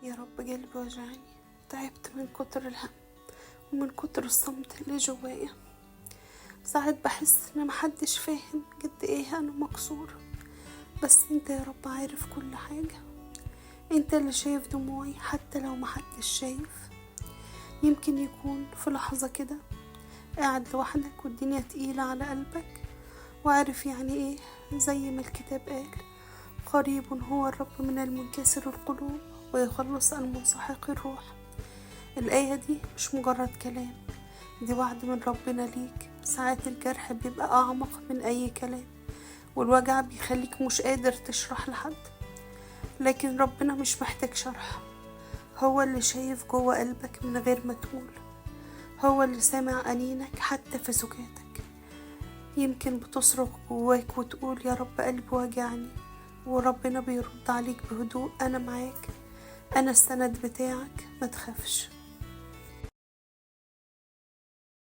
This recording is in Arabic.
يا رب قلبي وجعني، تعبت من كتر الهم ومن كتر الصمت اللي جوايا. ساعات بحس ان محدش فاهم قد ايه انا مكسورة، بس انت يا رب عارف كل حاجة. انت اللي شايف دموعي حتى لو محدش شايف. يمكن يكون في لحظة كده قاعد لوحدك والدنيا تقيلة على قلبك، وعارف يعني ايه زي ما الكتاب قال: قريب هو الرب من المنكسر القلوب ويخلص المنسحق الروح. الآية دي مش مجرد كلام، دي وعد من ربنا ليك. ساعات الجرح بيبقى أعمق من أي كلام، والوجع بيخليك مش قادر تشرح لحد، لكن ربنا مش محتاج شرح. هو اللي شايف جوه قلبك من غير ما تقول، هو اللي سامع أنينك حتى في سكاتك. يمكن بتصرخ جواك وتقول يا رب قلبي وجعني، وربنا بيرد عليك بهدوء: أنا معاك، أنا السند بتاعك، ما تخافش.